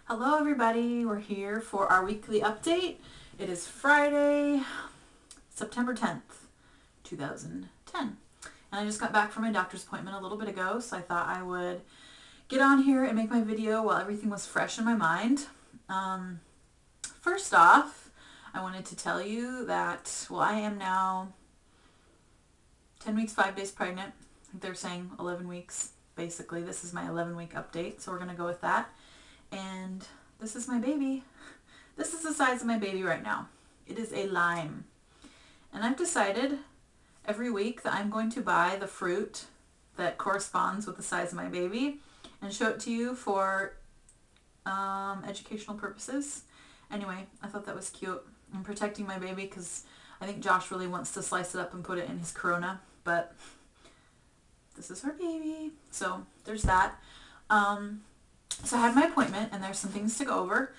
Hello everybody, we're here for our weekly update. It is Friday, September 10th, 2010. And I just got back from my doctor's appointment a little bit ago, so I thought I would get on here and make my video while everything was fresh in my mind. First off, I wanted to tell you that, well, I am now 10 weeks, 5 days pregnant. I think they're saying 11 weeks. Basically, this is my 11-week update, so we're going to go with that. And this is my baby. This is the size of my baby right now. It is a lime. And I've decided every week that I'm going to buy the fruit that corresponds with the size of my baby and show it to you for educational purposes. Anyway, I thought that was cute. I'm protecting my baby because I think Josh really wants to slice it up and put it in his Corona, but this is her baby. So there's that. So I had my appointment and there's some things to go over.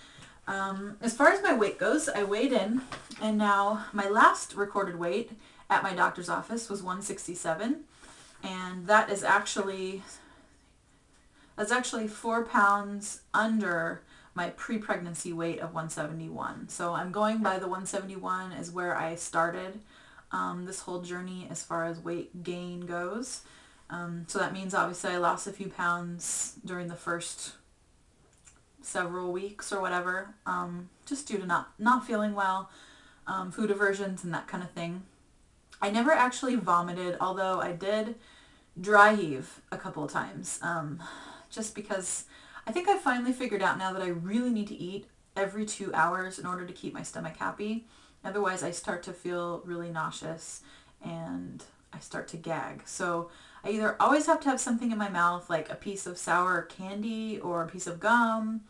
As far as my weight goes, I weighed in, and now my last recorded weight at my doctor's office was 167, and that's actually 4 pounds under my pre-pregnancy weight of 171. So I'm going by the 171 is where I started this whole journey as far as weight gain goes. So that means obviously I lost a few pounds during the first several weeks or whatever, just due to not feeling well, food aversions and that kind of thing. I never actually vomited, although I did dry heave a couple of times, just because I think I finally figured out now that I really need to eat every 2 hours in order to keep my stomach happy. Otherwise I start to feel really nauseous and I start to gag. So I either always have to have something in my mouth, like a piece of sour candy or a piece of gum,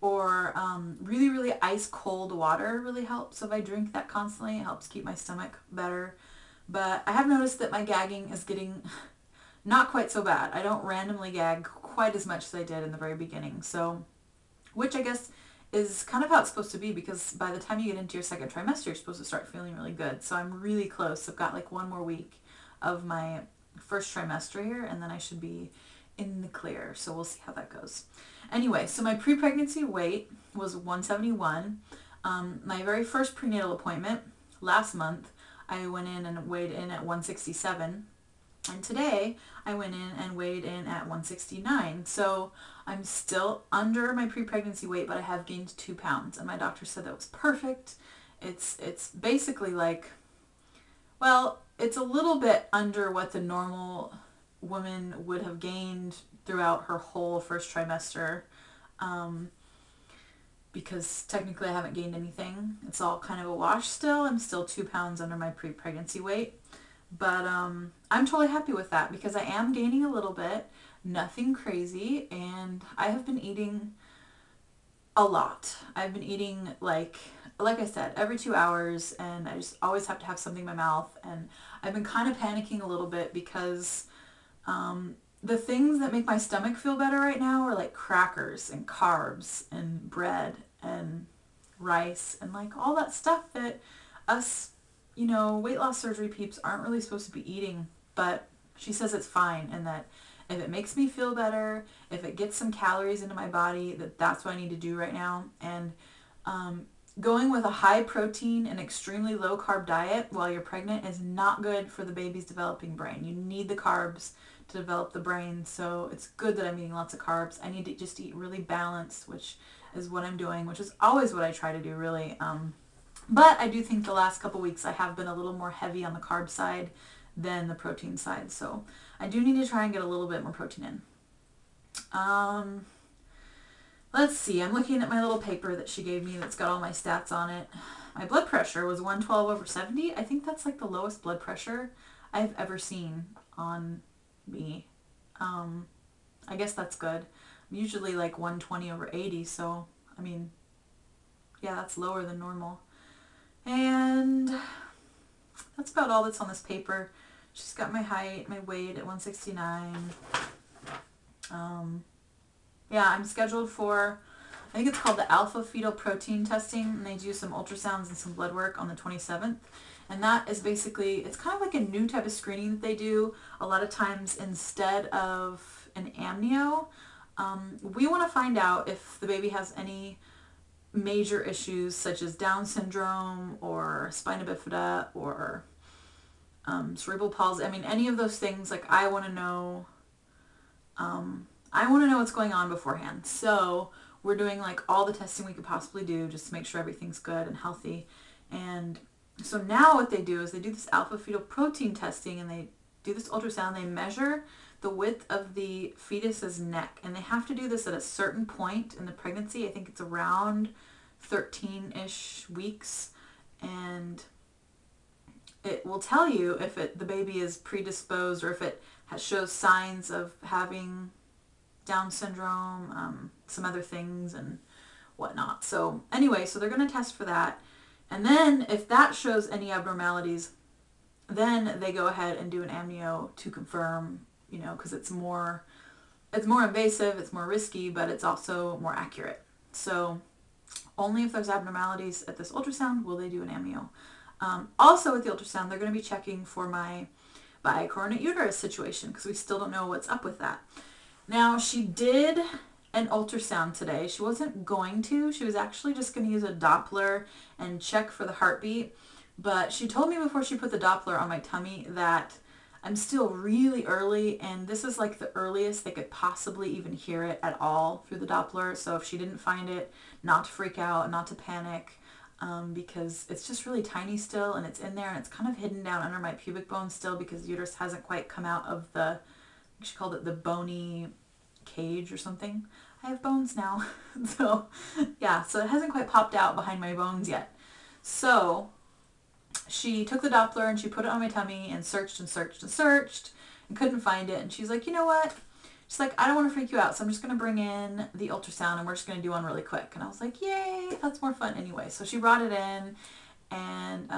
or really, really ice cold water really helps. If I drink that constantly, it helps keep my stomach better. But I have noticed that my gagging is getting not quite so bad. I don't randomly gag quite as much as I did in the very beginning. So, which I guess is kind of how it's supposed to be, because by the time you get into your second trimester, you're supposed to start feeling really good. So I'm really close. I've got like one more week of my first trimester here, and then I should be in the clear. So we'll see how that goes. Anyway, so my pre-pregnancy weight was 171. My very first prenatal appointment last month, I went in and weighed in at 167. And today I went in and weighed in at 169. So I'm still under my pre-pregnancy weight, but I have gained 2 pounds. And my doctor said that was perfect. It's basically like, well, it's a little bit under what the normal woman would have gained throughout her whole first trimester, because technically I haven't gained anything. It's all kind of a wash still. I'm still 2 pounds under my pre-pregnancy weight. But I'm totally happy with that because I am gaining a little bit, nothing crazy, and I have been eating a lot. I've been eating like I said, every 2 hours, and I just always have to have something in my mouth. And I've been kind of panicking a little bit because the things that make my stomach feel better right now are like crackers and carbs and bread and rice and like all that stuff that us, weight loss surgery peeps aren't really supposed to be eating. But she says it's fine, and that if it makes me feel better, if it gets some calories into my body, that's what I need to do right now. And going with a high protein and extremely low carb diet while you're pregnant is not good for the baby's developing brain. You need the carbs to develop the brain, so it's good that I'm eating lots of carbs. I need to just eat really balanced, which is what I'm doing, which is always what I try to do, really. But I do think the last couple weeks I have been a little more heavy on the carb side than the protein side, so I do need to try and get a little bit more protein in. Let's see, I'm looking at my little paper that she gave me that's got all my stats on it. My blood pressure was 112/70. I think that's like the lowest blood pressure I've ever seen on me. I guess that's good. I'm usually like 120/80, so I mean, yeah, that's lower than normal. And that's about all that's on this paper. She's got my height, my weight at 169. Yeah, I'm scheduled for, I think it's called the alpha fetal protein testing, and they do some ultrasounds and some blood work on the 27th. And that is basically, it's kind of like a new type of screening that they do. A lot of times instead of an amnio, We want to find out if the baby has any major issues such as Down syndrome or spina bifida or cerebral palsy. I mean, any of those things. Like, I want to know. I want to know what's going on beforehand. So we're doing like all the testing we could possibly do just to make sure everything's good and healthy. And so now what they do is they do this alpha fetal protein testing, and they do this ultrasound. They measure the width of the fetus's neck, and they have to do this at a certain point in the pregnancy. I think it's around 13-ish weeks, and it will tell you if the baby is predisposed or if it shows signs of having Down syndrome, some other things and whatnot. So anyway, so they're going to test for that. And then if that shows any abnormalities, then they go ahead and do an amnio to confirm, because it's more invasive, it's more risky, but it's also more accurate. So only if there's abnormalities at this ultrasound will they do an amnio. Also with the ultrasound, they're going to be checking for my bicoronate uterus situation, because we still don't know what's up with that. Now, she did an ultrasound today. She wasn't going to. She was actually just going to use a Doppler and check for the heartbeat. But she told me before she put the Doppler on my tummy that I'm still really early, and this is like the earliest they could possibly even hear it at all through the Doppler. So if she didn't find it, not to freak out, not to panic, because it's just really tiny still, and it's in there, and it's kind of hidden down under my pubic bone still, because the uterus hasn't quite come out of the, she called it the bony cage or something. I have bones now. So yeah, so it hasn't quite popped out behind my bones yet. So she took the Doppler and she put it on my tummy and searched and searched and searched and couldn't find it. And she's like, you know what? She's like, I don't want to freak you out, so I'm just going to bring in the ultrasound and we're just going to do one really quick. And I was like, yay, that's more fun anyway. So she brought it in, and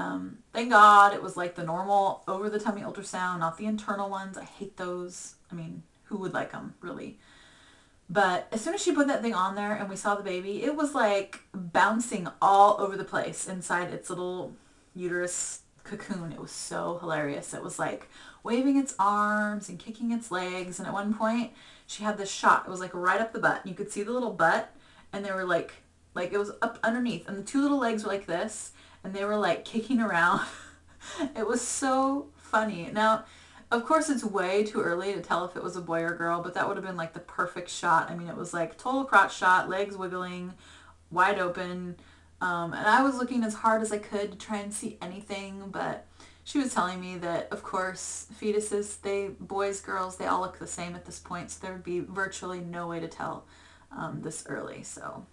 thank God it was like the normal over-the-tummy ultrasound, not the internal ones. I hate those. I mean, who would like them, really? But as soon as she put that thing on there and we saw the baby, it was like bouncing all over the place inside its little uterus cocoon. It was so hilarious. It was like waving its arms and kicking its legs, and at one point she had this shot. It was like right up the butt, and you could see the little butt, and they were like it was up underneath, and the two little legs were like this, and they were like kicking around. It was so funny. Now, of course, it's way too early to tell if it was a boy or girl, but that would have been like the perfect shot. I mean, it was like total crotch shot, legs wiggling, wide open. And I was looking as hard as I could to try and see anything, but she was telling me that, of course, fetuses, boys, girls, they all look the same at this point, so there would be virtually no way to tell this early. So,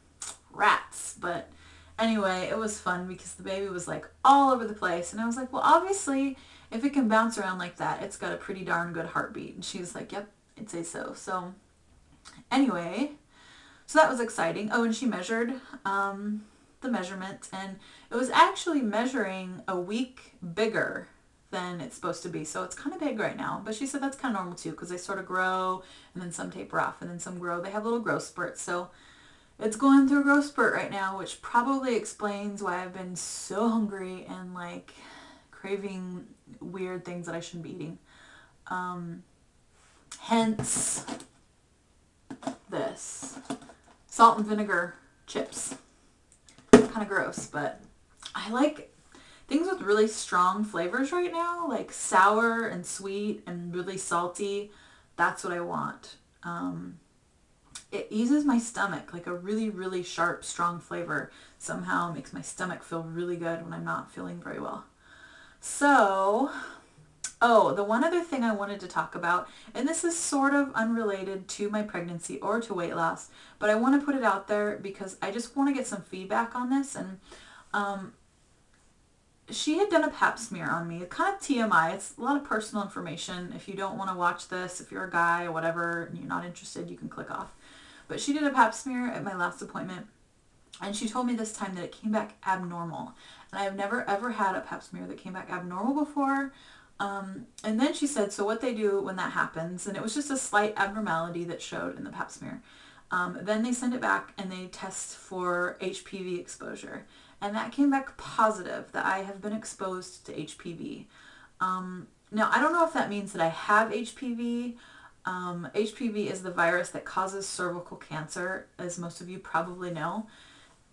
rats. But anyway, it was fun because the baby was like all over the place, and I was like, well, obviously, if it can bounce around like that, it's got a pretty darn good heartbeat. And she was like, yep, I'd say so. So anyway, so that was exciting. Oh, and she measured the measurement, and it was actually measuring a week bigger than it's supposed to be. So it's kind of big right now, but she said that's kind of normal too, because they sort of grow and then some taper off and then some grow. They have little growth spurts. So it's going through a growth spurt right now, which probably explains why I've been so hungry and like craving weird things that I shouldn't be eating. Hence this salt and vinegar chips. Kind of gross, but I like things with really strong flavors right now, like sour and sweet and really salty. That's what I want. It eases my stomach, like a really, really sharp, strong flavor somehow makes my stomach feel really good when I'm not feeling very well. So, oh, the one other thing I wanted to talk about, and this is sort of unrelated to my pregnancy or to weight loss, but I want to put it out there because I just want to get some feedback on this. And she had done a pap smear on me, kind of TMI. It's a lot of personal information. If you don't want to watch this, if you're a guy or whatever, and you're not interested, you can click off. But she did a pap smear at my last appointment, and she told me this time that it came back abnormal. And I've never ever had a pap smear that came back abnormal before. And then she said, so what they do when that happens, and it was just a slight abnormality that showed in the pap smear. Then they send it back and they test for HPV exposure. And that came back positive, that I have been exposed to HPV. Now, I don't know if that means that I have HPV. HPV is the virus that causes cervical cancer, as most of you probably know.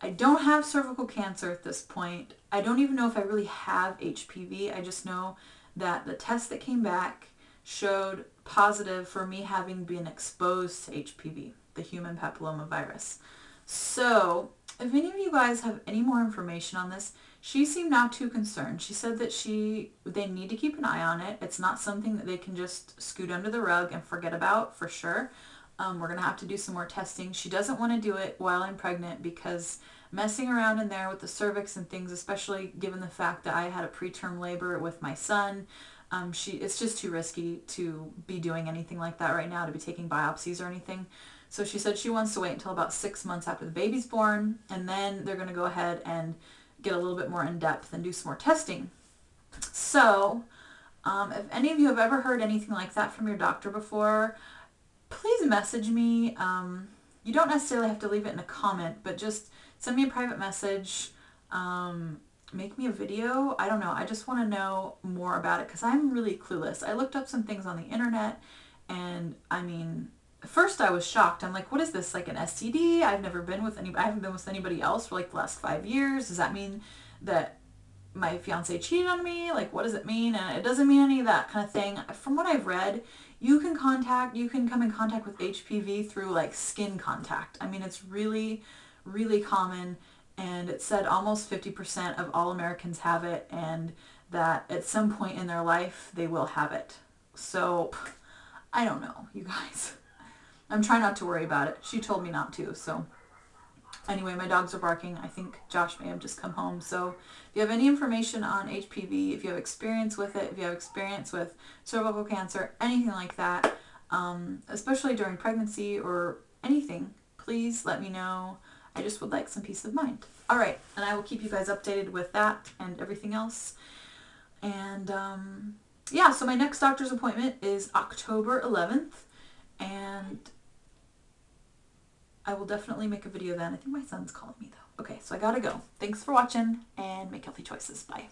I don't have cervical cancer at this point. I don't even know if I really have HPV. I just know that the test that came back showed positive for me having been exposed to HPV, the human papilloma virus. So, if any of you guys have any more information on this, she seemed not too concerned. She said that they need to keep an eye on it. It's not something that they can just scoot under the rug and forget about for sure. We're going to have to do some more testing. She doesn't want to do it while I'm pregnant because messing around in there with the cervix and things, especially given the fact that I had a preterm labor with my son, it's just too risky to be doing anything like that right now, to be taking biopsies or anything. So she said she wants to wait until about 6 months after the baby's born, and then they're going to go ahead and get a little bit more in depth and do some more testing. So, if any of you have ever heard anything like that from your doctor before, please message me. You don't necessarily have to leave it in a comment, but just send me a private message. Make me a video. I don't know. I just want to know more about it because I'm really clueless. I looked up some things on the internet, and I mean, at first I was shocked. I'm like, what is this? Like an STD? I haven't been with anybody else for like the last 5 years. Does that mean that my fiance cheated on me? Like, what does it mean? And it doesn't mean any of that kind of thing. From what I've read, you can come in contact with HPV through like skin contact. I mean, it's really, really common, and it said almost 50% of all Americans have it, and that at some point in their life they will have it. So, I don't know, you guys. I'm trying not to worry about it. She told me not to, so. Anyway, my dogs are barking. I think Josh may have just come home. So if you have any information on HPV, if you have experience with it, if you have experience with cervical cancer, anything like that, especially during pregnancy or anything, please let me know. I just would like some peace of mind. All right, and I will keep you guys updated with that and everything else. And yeah, so my next doctor's appointment is October 11th, and I will definitely make a video then. I think my son's calling me though. Okay, so I gotta go. Thanks for watching, and make healthy choices. Bye.